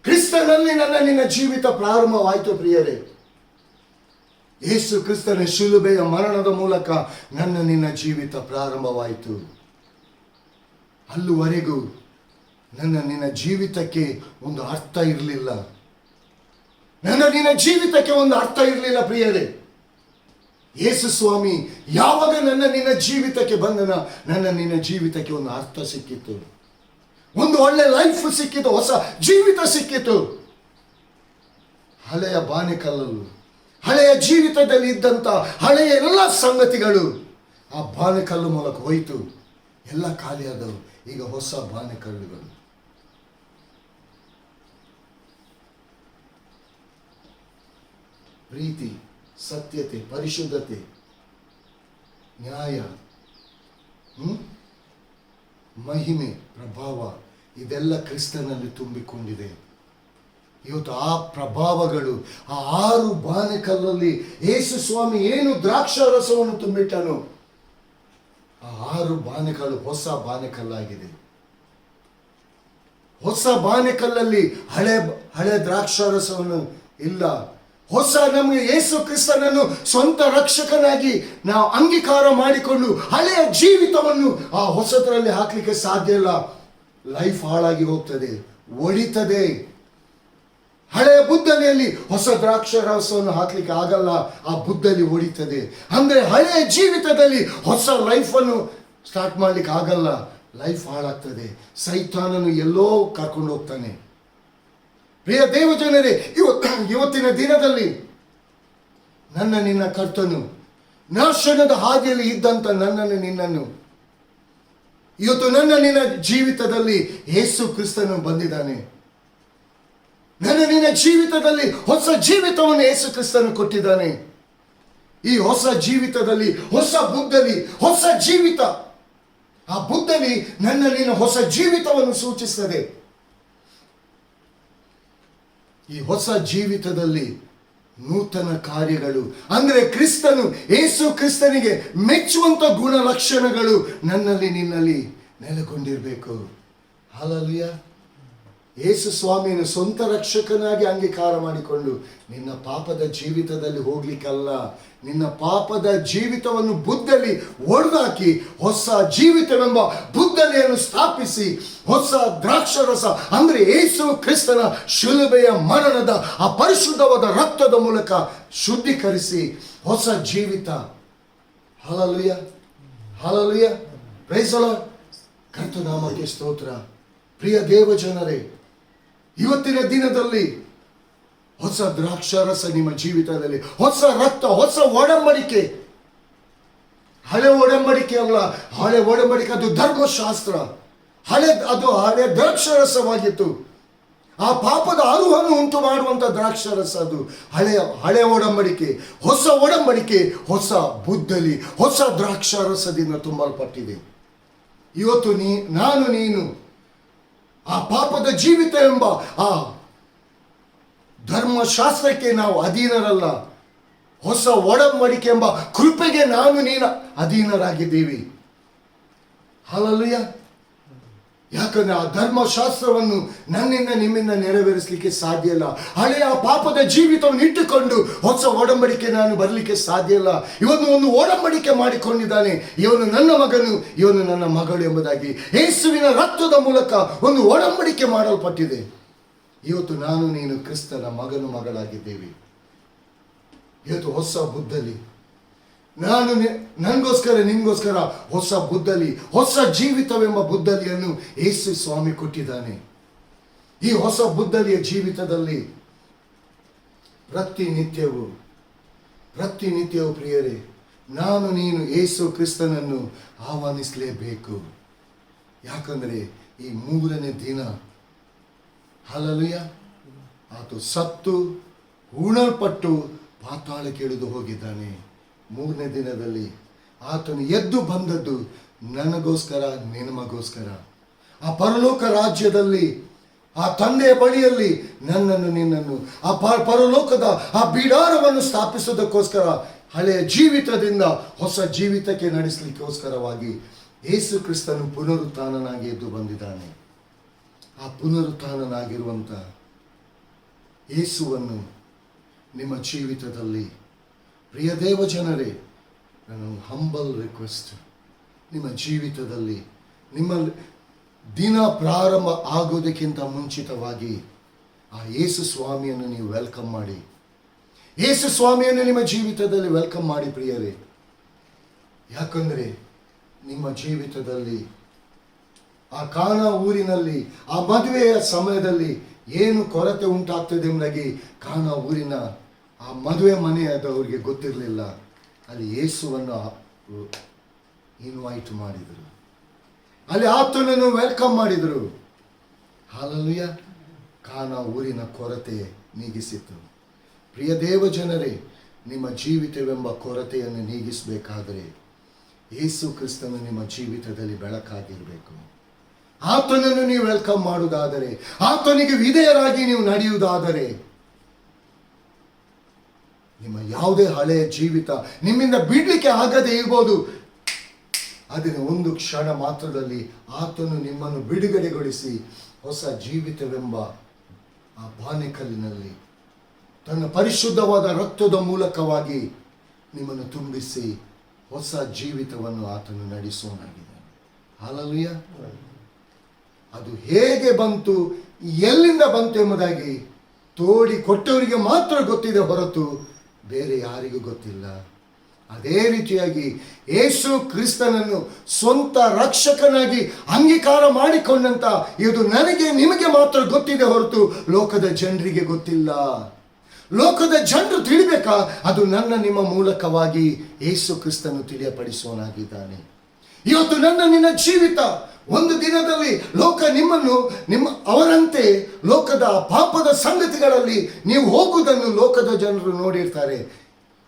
ಕ್ರಿಸ್ತನಲ್ಲಿ ನನ್ನ ನಿನ್ನ ಜೀವಿತ ಪ್ರಾರಂಭವಾಯಿತು ಪ್ರಿಯರೇ. ಯೇಸು ಕ್ರಿಸ್ತನ ಶಿಲುಬೆಯ ಮರಣದ ಮೂಲಕ ನನ್ನ ನಿನ್ನ ಜೀವಿತ ಪ್ರಾರಂಭವಾಯಿತು. ಅಲ್ಲಿವರೆಗೂ ನನ್ನ ನಿನ್ನ ಜೀವಿತಕ್ಕೆ ಒಂದು ಅರ್ಥ ಇರಲಿಲ್ಲ. ನನ್ನ ನಿನ್ನ ಜೀವಿತಕ್ಕೆ ಒಂದು ಅರ್ಥ ಇರಲಿಲ್ಲ ಪ್ರಿಯರೇ. ಯೇಸು ಸ್ವಾಮಿ ಯಾವಾಗ ನನ್ನ ನಿನ್ನ ಜೀವಿತಕ್ಕೆ ಬಂದನ, ನನ್ನ ನಿನ್ನ ಜೀವಿತಕ್ಕೆ ಒಂದು ಅರ್ಥ ಸಿಕ್ಕಿತು, ಒಂದು ಒಳ್ಳೆ ಲೈಫ್ ಸಿಕ್ಕಿತು, ಹೊಸ ಜೀವಿತ ಸಿಕ್ಕಿತು. ಹಳೆಯ ಬಾನೆಕಲ್ಲಲು, ಹಳೆಯ ಜೀವಿತದಲ್ಲಿ ಇದ್ದಂಥ ಹಳೆಯ ಎಲ್ಲ ಸಂಗತಿಗಳು ಆ ಬಾನೆಕಲ್ಲು ಮೂಲಕ ಹೋಯಿತು, ಎಲ್ಲ ಖಾಲಿಯಾದವು. ಈಗ ಹೊಸ ಬಾನೆಕಲ್ಲುಗಳು. ಪ್ರೀತಿ, ಸತ್ಯತೆ, ಪರಿಶುದ್ಧತೆ, ನ್ಯಾಯ, ಮಹಿಮೆ, ಪ್ರಭಾವ ಇದೆಲ್ಲ ಕ್ರಿಸ್ತನಲ್ಲಿ ತುಂಬಿಕೊಂಡಿದೆ. ಇವತ್ತು ಆ ಪ್ರಭಾವಗಳು ಆ 6 ಬಾನೆಕಲ್ಲಲ್ಲಿ ಯೇಸು ಸ್ವಾಮಿ ಏನು ದ್ರಾಕ್ಷಾರಸವನ್ನು ತುಂಬಿಟ್ಟನು, ಆ 6 ಬಾನೆಕಲ್ಲು ಹೊಸ ಬಾನೆಕಲ್ಲಾಗಿದೆ. ಹೊಸ ಬಾನೆಕಲ್ಲಲ್ಲಿ ಹಳೆ ದ್ರಾಕ್ಷಾರಸವನ್ನು ಇಲ್ಲ. ಹೊಸ ನಮಗೆ ಯೇಸು ಕ್ರಿಸ್ತನನ್ನು ಸ್ವಂತ ರಕ್ಷಕನಾಗಿ ನಾವು ಅಂಗೀಕಾರ ಮಾಡಿಕೊಂಡು ಹಳೆಯ ಜೀವಿತವನ್ನು ಆ ಹೊಸದರಲ್ಲಿ ಹಾಕ್ಲಿಕ್ಕೆ ಸಾಧ್ಯ ಇಲ್ಲ. ಲೈಫ್ ಹಾಳಾಗಿ ಹೋಗ್ತದೆ, ಒಡಿತದೆ. ಹಳೆಯ ಬುದ್ದಲಿಯಲ್ಲಿ ಹೊಸ ದ್ರಾಕ್ಷಾರಸವನ್ನು ಹಾಕ್ಲಿಕ್ಕೆ ಆಗಲ್ಲ, ಆ ಬುದ್ದಲಿ ಒಡಿತದೆ. ಅಂದ್ರೆ ಹಳೆಯ ಜೀವಿತದಲ್ಲಿ ಹೊಸ ಲೈಫನ್ನು ಸ್ಟಾರ್ಟ್ ಮಾಡ್ಲಿಕ್ಕೆ ಆಗಲ್ಲ, ಲೈಫ್ ಹಾಳಾಗ್ತದೆ. ಸೈತಾನನು ಎಲ್ಲೋ ಕರ್ಕೊಂಡು ಹೋಗ್ತಾನೆ. ಪ್ರಿಯ ದೇವಜನರೇ, ಇವತ್ತಿನ ದಿನದಲ್ಲಿ ನನ್ನ ನಿನ್ನ ಕರ್ತನು ನಾಶನದ ಹಾದಿಯಲ್ಲಿ ಇದ್ದಂತ ನನ್ನನ್ನು ನಿನ್ನನ್ನು ಇವತ್ತು ನನ್ನ ನಿನ್ನ ಜೀವಿತದಲ್ಲಿ ಯೇಸು ಕ್ರಿಸ್ತನು ಬಂದಿದ್ದಾನೆ. ನನ್ನ ನಿನ್ನ ಜೀವಿತದಲ್ಲಿ ಹೊಸ ಜೀವಿತವನ್ನು ಯೇಸು ಕ್ರಿಸ್ತನು ಕೊಟ್ಟಿದ್ದಾನೆ. ಈ ಹೊಸ ಜೀವಿತದಲ್ಲಿ ಹೊಸ ಬುದ್ಧಲಿ ಹೊಸ ಜೀವಿತ, ಆ ಬುದ್ಧಲಿ ನನ್ನ ನಿನ್ನ ಹೊಸ ಜೀವಿತವನ್ನು ಸೂಚಿಸ್ತದೆ. ಈ ಹೊಸ ಜೀವಿತದಲ್ಲಿ ನೂತನ ಕಾರ್ಯಗಳು ಅಂದರೆ ಕ್ರಿಸ್ತನು, ಯೇಸು ಕ್ರಿಸ್ತನಿಗೆ ಮೆಚ್ಚುವಂತ ಗುಣಲಕ್ಷಣಗಳು ನನ್ನಲ್ಲಿ ನಿನ್ನಲ್ಲಿ ನೆಲೆಗೊಂಡಿರಬೇಕು. ಹಲ್ಲೆಲೂಯಾ. ಯೇಸು ಸ್ವಾಮಿಯನ್ನು ಸ್ವಂತ ರಕ್ಷಕನಾಗಿ ಅಂಗೀಕಾರ ಮಾಡಿಕೊಂಡು ನಿನ್ನ ಪಾಪದ ಜೀವಿತದಲ್ಲಿ ಹೋಗ್ಲಿಕ್ಕಲ್ಲ, ನಿನ್ನ ಪಾಪದ ಜೀವಿತವನ್ನು ಬುದ್ಧಲಿ ಒಡೆದಾಕಿ ಹೊಸ ಜೀವಿತವೆಂಬ ಬುದ್ಧಲಿಯನ್ನು ಸ್ಥಾಪಿಸಿ ಹೊಸ ದ್ರಾಕ್ಷರಸ ಅಂದರೆ ಯೇಸು ಕ್ರಿಸ್ತನ ಶಿಲುಬೆಯ ಮರಣದ ಆ ಪರಿಶುದ್ಧವಾದ ರಕ್ತದ ಮೂಲಕ ಶುದ್ಧೀಕರಿಸಿ ಹೊಸ ಜೀವಿತ. Hallelujah, hallelujah, praise the Lord. ಕರ್ತನಾಮಕ್ಕೆ ಸ್ತೋತ್ರ. ಪ್ರಿಯ ದೇವ ಜನರೇ, ಇವತ್ತಿನ ದಿನದಲ್ಲಿ ಹೊಸ ದ್ರಾಕ್ಷಾರಸ ನಿಮ್ಮ ಜೀವಿತದಲ್ಲಿ, ಹೊಸ ರಕ್ತ, ಹೊಸ ಒಡಂಬಡಿಕೆ. ಹಳೆ ಒಡಂಬಡಿಕೆ ಅಲ್ಲ, ಹಳೆ ಒಡಂಬಡಿಕೆ ಅದು ಧರ್ಮಶಾಸ್ತ್ರ. ಅದು ಹಳೆ ದ್ರಾಕ್ಷಾರಸವಾಗಿತ್ತು. ಆ ಪಾಪದ ಅರುಹನ್ನು ಉಂಟು ಮಾಡುವಂತ ದ್ರಾಕ್ಷಾರಸ ಅದು ಹಳೆ ಒಡಂಬಡಿಕೆ. ಹೊಸ ಒಡಂಬಡಿಕೆ ಹೊಸ ಬುದ್ಧಲಿ, ಹೊಸ ದ್ರಾಕ್ಷಾರಸದಿಂದ ತುಂಬಲ್ಪಟ್ಟಿದೆ. ಇವತ್ತು ನೀನು ಆ ಪಾಪದ ಜೀವಿತ ಎಂಬ ಆ ಧರ್ಮಶಾಸ್ತ್ರಕ್ಕೆ ನಾವು ಅಧೀನರಲ್ಲ, ಹೊಸ ಒಡಂಬಡಿಕೆ ಎಂಬ ಕೃಪೆಗೆ ನೀನು ಅಧೀನರಾಗಿದ್ದೀವಿ. ಹಲ್ಲೆಲೂಯಾ. ಯಾಕಂದ್ರೆ ಆ ಧರ್ಮಶಾಸ್ತ್ರವನ್ನು ನನ್ನಿಂದ ನಿಮ್ಮಿಂದ ನೆರವೇರಿಸಲಿಕ್ಕೆ ಸಾಧ್ಯ ಇಲ್ಲ. ಹಳೆಯ ಪಾಪದ ಜೀವಿತವನ್ನು ಇಟ್ಟುಕೊಂಡು ಹೊಸ ಒಡಂಬಡಿಕೆ ನಾನು ಬರಲಿಕ್ಕೆ ಸಾಧ್ಯ ಇಲ್ಲ. ಇವನು ಒಂದು ಒಡಂಬಡಿಕೆ ಮಾಡಿಕೊಂಡಿದ್ದಾನೆ, ಇವನು ನನ್ನ ಮಗನು, ಇವನು ನನ್ನ ಮಗಳು ಎಂಬುದಾಗಿ ಯೇಸುವಿನ ರಕ್ತದ ಮೂಲಕ ಒಂದು ಒಡಂಬಡಿಕೆ ಮಾಡಲ್ಪಟ್ಟಿದೆ. ಇವತ್ತು ನೀನು ಕ್ರಿಸ್ತನ ಮಗನು ಮಗಳಾಗಿದ್ದೇವೆ. ಇವತ್ತು ಹೊಸ ಬುದ್ಧಲಿ ನನಗೋಸ್ಕರ ನಿಮಗೋಸ್ಕರ ಹೊಸ ಬುದ್ಧಲಿ, ಹೊಸ ಜೀವಿತವೆಂಬ ಬುದ್ಧಲಿಯನ್ನು ಯೇಸು ಸ್ವಾಮಿ ಕೊಟ್ಟಿದ್ದಾನೆ. ಈ ಹೊಸ ಬುದ್ಧಲಿಯ ಜೀವಿತದಲ್ಲಿ ಪ್ರತಿನಿತ್ಯವೂ ಪ್ರಿಯರೇ, ನೀನು ಯೇಸು ಕ್ರಿಸ್ತನನ್ನು ಆಹ್ವಾನಿಸಲೇಬೇಕು. ಯಾಕಂದರೆ ಈ 3ನೇ ದಿನ, ಹಲ್ಲೆಲೂಯಾ, ಆತ ಸತ್ತು ಹೂಣಲ್ಪಟ್ಟು ಪಾತಾಳಕ್ಕೆ ಇಳಿದು ಹೋಗಿದ್ದಾನೆ. 3ನೇ ದಿನದಲ್ಲಿ ಆತನು ಎದ್ದು ಬಂದದ್ದು ನನಗೋಸ್ಕರ, ನಿನಮಗೋಸ್ಕರ. ಆ ಪರಲೋಕ ರಾಜ್ಯದಲ್ಲಿ ಆ ತಂದೆಯ ಬಳಿಯಲ್ಲಿ ನಿನ್ನನ್ನು ಆ ಪರಲೋಕದ ಆ ಬಿಡಾರವನ್ನು ಸ್ಥಾಪಿಸುವುದಕ್ಕೋಸ್ಕರ ಹಳೆಯ ಜೀವಿತದಿಂದ ಹೊಸ ಜೀವಿತಕ್ಕೆ ನಡೆಸಲಿಕ್ಕೋಸ್ಕರವಾಗಿ ಯೇಸು ಕ್ರಿಸ್ತನು ಪುನರುತ್ಥಾನನಾಗಿ ಎದ್ದು ಬಂದಿದ್ದಾನೆ. ಆ ಪುನರುತ್ಥಾನನಾಗಿರುವಂಥ ಯೇಸುವನ್ನು ನಿಮ್ಮ ಜೀವಿತದಲ್ಲಿ, ಪ್ರಿಯ ದೇವ ಜನರೇ, ನಾನು ಹಂಬಲ್ ರಿಕ್ವೆಸ್ಟ್, ನಿಮ್ಮ ಜೀವಿತದಲ್ಲಿ ನಿಮ್ಮ ದಿನ ಪ್ರಾರಂಭ ಆಗೋದಕ್ಕಿಂತ ಮುಂಚಿತವಾಗಿ ಆ ಯೇಸು ಸ್ವಾಮಿಯನ್ನು ನೀವು ವೆಲ್ಕಮ್ ಮಾಡಿ. ಯೇಸು ಸ್ವಾಮಿಯನ್ನು ನಿಮ್ಮ ಜೀವಿತದಲ್ಲಿ ವೆಲ್ಕಮ್ ಮಾಡಿ ಪ್ರಿಯರೇ. ಯಾಕಂದರೆ ನಿಮ್ಮ ಜೀವಿತದಲ್ಲಿ ಆ ಕಾನಾ ಊರಿನಲ್ಲಿ ಆ ಮದುವೆಯ ಸಮಯದಲ್ಲಿ ಏನು ಕೊರತೆ ಉಂಟಾಗ್ತದೆ ಎಂಬುದಾಗಿ ಕಾನಾ ಊರಿನ ಆ ಮದುವೆ ಮನೆಯಾದವರಿಗೆ ಗೊತ್ತಿರಲಿಲ್ಲ. ಅಲ್ಲಿ ಯೇಸುವನ್ನು ಇನ್ವೈಟ್ ಮಾಡಿದರು, ಅಲ್ಲಿ ಆತನನ್ನು ವೆಲ್ಕಮ್ ಮಾಡಿದರು. ಹಲ್ಲೆಲೂಯಾ. ಕಾನಾ ಊರಿನ ಕೊರತೆ ನೀಗಿಸಿತು. ಪ್ರಿಯ ದೇವ ಜನರೇ, ನಿಮ್ಮ ಜೀವಿತವೆಂಬ ಕೊರತೆಯನ್ನು ನೀಗಿಸಬೇಕಾದರೆ ಯೇಸು ಕ್ರಿಸ್ತನು ನಿಮ್ಮ ಜೀವಿತದಲ್ಲಿ ಬೆಳಕಾಗಿರಬೇಕು. ಆತನನ್ನು ನೀವು ವೆಲ್ಕಮ್ ಮಾಡುವುದಾದರೆ, ಆತನಿಗೆ ವಿಧೇಯರಾಗಿ ನೀವು ನಡೆಯುವುದಾದರೆ, ನಿಮ್ಮ ಯಾವುದೇ ಹಳೆಯ ಜೀವಿತ ನಿಮ್ಮಿಂದ ಬಿಡಲಿಕ್ಕೆ ಆಗದೆ ಇರ್ಬೋದು. ಅದನ್ನು ಒಂದು ಕ್ಷಣ ಮಾತ್ರದಲ್ಲಿ ಆತನು ನಿಮ್ಮನ್ನು ಬಿಡುಗಡೆಗೊಳಿಸಿ ಹೊಸ ಜೀವಿತವೆಂಬ ಆ ಬಾನೆಕಲ್ಲಿನಲ್ಲಿ ತನ್ನ ಪರಿಶುದ್ಧವಾದ ರಕ್ತದ ಮೂಲಕವಾಗಿ ನಿಮ್ಮನ್ನು ತುಂಬಿಸಿ ಹೊಸ ಜೀವಿತವನ್ನು ಆತನು ನಡೆಸುವನಾಗಿದ್ದಾನೆ. ಹಲ್ಲೆಲೂಯಾ. ಅದು ಹೇಗೆ ಬಂತು, ಎಲ್ಲಿಂದ ಬಂತು ಎಂಬುದಾಗಿ ತೋಡಿ ಕೊಟ್ಟವರಿಗೆ ಮಾತ್ರ ಗೊತ್ತಿದೆ ಹೊರತು ಬೇರೆ ಯಾರಿಗೂ ಗೊತ್ತಿಲ್ಲ. ಅದೇ ರೀತಿಯಾಗಿ ಯೇಸು ಕ್ರಿಸ್ತನನ್ನು ಸ್ವಂತ ರಕ್ಷಕನಾಗಿ ಅಂಗೀಕಾರ ಮಾಡಿಕೊಂಡಂತ ಇದು ನನಗೆ ನಿಮಗೆ ಮಾತ್ರ ಗೊತ್ತಿದೆ ಹೊರತು ಲೋಕದ ಜನರಿಗೆ ಗೊತ್ತಿಲ್ಲ. ಲೋಕದ ಜನರು ತಿಳಿಬೇಕಾ? ಅದು ನಿಮ್ಮ ಮೂಲಕವಾಗಿ ಯೇಸು ಕ್ರಿಸ್ತನು ತಿಳಿಯಪಡಿಸುವನಾಗಿದ್ದಾನೆ. ಇವತ್ತು ನಿನ್ನ ಜೀವಿತ ಒಂದು ದಿನದಲ್ಲಿ ಲೋಕ ನಿಮ್ಮನ್ನು ಅವರಂತೆ ಲೋಕದ ಪಾಪದ ಸಂಗತಿಗಳಲ್ಲಿ ನೀವು ಹೋಗುವುದನ್ನು ಲೋಕದ ಜನರು ನೋಡಿರ್ತಾರೆ.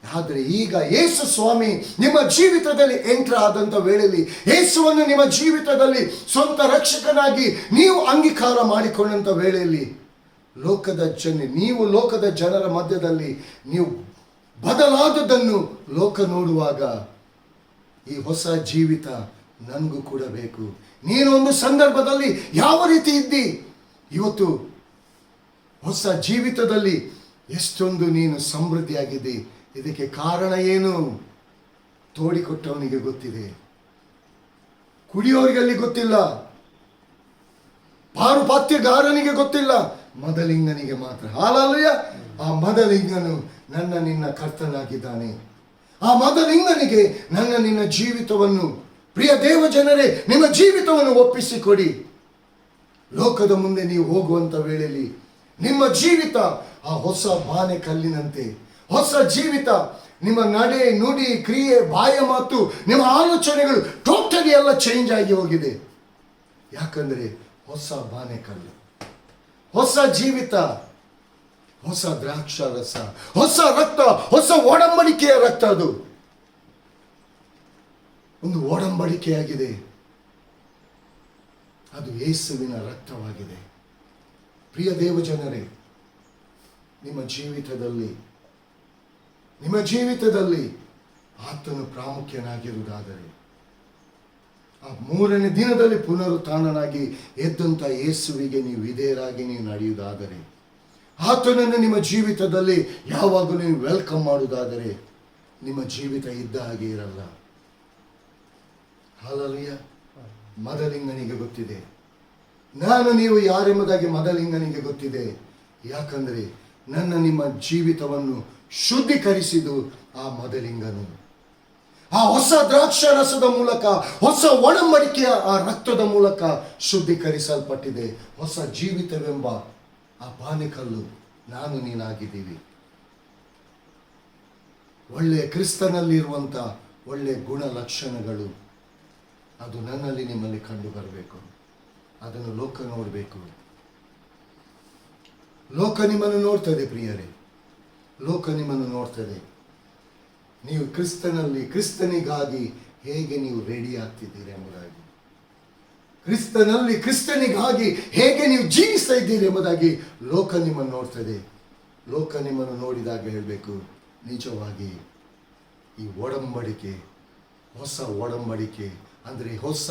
ಆದರೆ ಈಗ ಯೇಸು ಸ್ವಾಮಿ ನಿಮ್ಮ ಜೀವಿತದಲ್ಲಿ ಎಂಟರ್ ಆದಂಥ ವೇಳೆಯಲ್ಲಿ, ಯೇಸುವನ್ನು ನಿಮ್ಮ ಜೀವಿತದಲ್ಲಿ ಸ್ವಂತ ರಕ್ಷಕನಾಗಿ ನೀವು ಅಂಗೀಕಾರ ಮಾಡಿಕೊಂಡಂಥ ವೇಳೆಯಲ್ಲಿ ನೀವು ಲೋಕದ ಜನರ ಮಧ್ಯದಲ್ಲಿ ನೀವು ಬದಲಾದದ್ದನ್ನು ಲೋಕ ನೋಡುವಾಗ ಈ ಹೊಸ ಜೀವಿತ ನನಗೂ ಕೂಡ ಬೇಕು. ನೀನು ಒಂದು ಸಂದರ್ಭದಲ್ಲಿ ಯಾವ ರೀತಿ ಇದ್ದಿ, ಇವತ್ತು ಹೊಸ ಜೀವಿತದಲ್ಲಿ ಎಷ್ಟೊಂದು ನೀನು ಸಮೃದ್ಧಿಯಾಗಿದ್ದಿ. ಇದಕ್ಕೆ ಕಾರಣ ಏನು? ತೋಡಿಕೊಟ್ಟವನಿಗೆ ಗೊತ್ತಿದೆ, ಕುಡಿಯೋರಿಗಲ್ಲಿ ಗೊತ್ತಿಲ್ಲ, ಪಾರುಪಾತ್ಯಗಾರನಿಗೆ ಗೊತ್ತಿಲ್ಲ, ಮದಲಿಂಗನಿಗೆ ಮಾತ್ರ. ಹಾಲೆಲೂಯಾ. ಆ ಮದಲಿಂಗನು ನನ್ನ ನಿನ್ನ ಕರ್ತನಾಗಿದ್ದಾನೆ. ಆ ಮದಲಿಂಗನಿಗೆ ನನ್ನ ನಿನ್ನ ಜೀವಿತವನ್ನು, ಪ್ರಿಯ ದೇವ ಜನರೇ, ನಿಮ್ಮ ಜೀವಿತವನ್ನು ಒಪ್ಪಿಸಿಕೊಡಿ. ಲೋಕದ ಮುಂದೆ ನೀವು ಹೋಗುವಂತ ವೇಳೆಯಲ್ಲಿ ನಿಮ್ಮ ಜೀವಿತ ಆ ಹೊಸ ಬಾನೆ ಕಲ್ಲಿನಂತೆ, ಹೊಸ ಜೀವಿತ. ನಿಮ್ಮ ನಡೆ, ನುಡಿ, ಕ್ರಿಯೆ, ಬಾಯ ಮಾತು, ನಿಮ್ಮ ಆಲೋಚನೆಗಳು ಟೋಟಲಿ ಎಲ್ಲ ಚೇಂಜ್ ಆಗಿ ಹೋಗಿದೆ. ಯಾಕಂದ್ರೆ ಹೊಸ ಬಾನೆ ಕಲ್ಲು, ಹೊಸ ಜೀವಿತ, ಹೊಸ ದ್ರಾಕ್ಷಾರಸ, ಹೊಸ ರಕ್ತ, ಹೊಸ ಒಡಂಬಡಿಕೆಯ ರಕ್ತ. ಅದು ಒಂದು ಒಡಂಬಡಿಕೆಯಾಗಿದೆ. ಅದು ಯೇಸುವಿನ ರಕ್ತವಾಗಿದೆ. ಪ್ರಿಯ ದೇವಜನರೇ, ನಿಮ್ಮ ಜೀವಿತದಲ್ಲಿ ಆತನು ಪ್ರಾಮುಖ್ಯನಾಗಿರುವುದಾದರೆ, ಆ 3ನೇ ದಿನದಲ್ಲಿ ಪುನರುತ್ಥಾನನಾಗಿ ಎದ್ದಂತ ಯೇಸುವಿಗೆ ನೀವು ವಿಧೇಯರಾಗಿ ನೀವು ನಡೆಯುವುದಾದರೆ, ಆತನನ್ನು ನಿಮ್ಮ ಜೀವಿತದಲ್ಲಿ ಯಾವಾಗಲೂ ನೀವು ವೆಲ್ಕಮ್ ಮಾಡುವುದಾದರೆ, ನಿಮ್ಮ ಜೀವಿತ ಇದ್ದ ಹಾಗೆ ಇರಲ್ಲ. ಹಾಲೆಲೂಯಾ. ಮದಲಿಂಗನಿಗೆ ಗೊತ್ತಿದೆ, ನಾನು ನೀವು ಯಾರೆಂಬುದಾಗಿ ಮದಲಿಂಗನಿಗೆ ಗೊತ್ತಿದೆ. ಯಾಕಂದ್ರೆ ನನ್ನ ನಿಮ್ಮ ಜೀವಿತವನ್ನು ಶುದ್ಧೀಕರಿಸಿದು ಆ ಮದಲಿಂಗನು. ಆ ಹೊಸ ದ್ರಾಕ್ಷಾರಸದ ಮೂಲಕ, ಹೊಸ ಒಡಂಬಡಿಕೆಯ ಆ ರಕ್ತದ ಮೂಲಕ ಶುದ್ಧೀಕರಿಸಲ್ಪಟ್ಟಿದೆ. ಹೊಸ ಜೀವಿತವೆಂಬ ಆ ಬಾನೆಕಲ್ಲು ನಾನು ನೀನಾಗಿದ್ದೀವಿ. ಒಳ್ಳೆಯ ಕ್ರಿಸ್ತನಲ್ಲಿರುವಂಥ ಒಳ್ಳೆಯ ಗುಣ ಲಕ್ಷಣಗಳು ಅದು ನನ್ನಲ್ಲಿ ನಿಮ್ಮಲ್ಲಿ ಕಂಡು ಬರಬೇಕು. ಅದನ್ನು ಲೋಕ ನೋಡಬೇಕು. ಲೋಕ ನಿಮ್ಮನ್ನು ನೋಡ್ತದೆ ಪ್ರಿಯರೇ, ಲೋಕ ನಿಮ್ಮನ್ನು ನೋಡ್ತದೆ. ನೀವು ಕ್ರಿಸ್ತನಿಗಾಗಿ ಹೇಗೆ ನೀವು ರೆಡಿ ಆಗ್ತಿದ್ದೀರಿ ಎಂಬುದಾಗಿ, ಕ್ರಿಸ್ತನಿಗಾಗಿ ಹೇಗೆ ನೀವು ಜೀವಿಸ್ತಾ ಇದ್ದೀರಿ ಎಂಬುದಾಗಿ ಲೋಕ ನಿಮ್ಮನ್ನು ನೋಡ್ತದೆ. ಲೋಕ ನಿಮ್ಮನ್ನು ನೋಡಿದಾಗ ಹೇಳಬೇಕು, ನಿಜವಾಗಿ ಈ ಒಡಂಬಡಿಕೆ, ಹೊಸ ಒಡಂಬಡಿಕೆ ಅಂದರೆ ಹೊಸ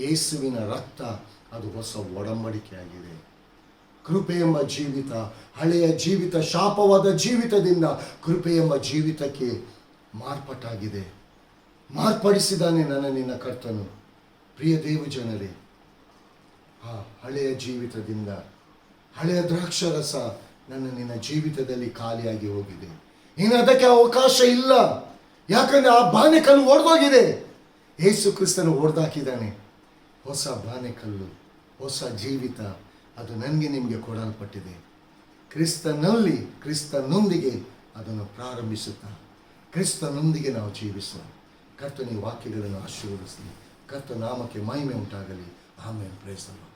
ಯೇಸುವಿನ ರಕ್ತ, ಅದು ಹೊಸ ಒಡಂಬಡಿಕೆ ಆಗಿದೆ. ಕೃಪೆ ಎಂಬ ಜೀವಿತ, ಹಳೆಯ ಜೀವಿತ, ಶಾಪವಾದ ಜೀವಿತದಿಂದ ಕೃಪೆ ಎಂಬ ಜೀವಿತಕ್ಕೆ ಮಾರ್ಪಾಟಾಗಿದೆ. ಮಾರ್ಪಡಿಸಿದಾನೆ ನನ್ನ ನಿನ್ನ ಕರ್ತನು. ಪ್ರಿಯ ದೇವಜನರೇ, ಆ ಹಳೆಯ ಜೀವಿತದಿಂದ, ಹಳೆಯ ದ್ರಾಕ್ಷರಸ ನನ್ನ ನಿನ್ನ ಜೀವಿತದಲ್ಲಿ ಖಾಲಿಯಾಗಿ ಹೋಗಿದೆ. ಇನ್ನು ಅದಕ್ಕೆ ಅವಕಾಶ ಇಲ್ಲ. ಯಾಕಂದ್ರೆ ಆ ಬಾನೆಕಲ್ಲು ಒಡೆದೋಗಿದೆ. ಯೇಸು ಕ್ರಿಸ್ತನು ಹೊಡೆದಾಕಿದ್ದಾನೆ. ಹೊಸ ಬಾನೆಕಲ್ಲು, ಹೊಸ ಜೀವಿತ ಅದು ನನಗೆ ನಿಮಗೆ ಕೊಡಲ್ಪಟ್ಟಿದೆ. ಕ್ರಿಸ್ತನೊಂದಿಗೆ ಅದನ್ನು ಪ್ರಾರಂಭಿಸುತ್ತಾ ಕ್ರಿಸ್ತನೊಂದಿಗೆ ನಾವು ಜೀವಿಸೋಣ. ಕರ್ತನ ಈ ವಾಕ್ಯಗಳನ್ನು ಆಶೀರ್ವದಿಸಲಿ. ಕರ್ತ ನಾಮಕ್ಕೆ ಮಹಿಮೆ ಉಂಟಾಗಲಿ. ಆಮೇಲೆ ಪ್ರೈಸ್ ದಿ ಲಾರ್ಡ್.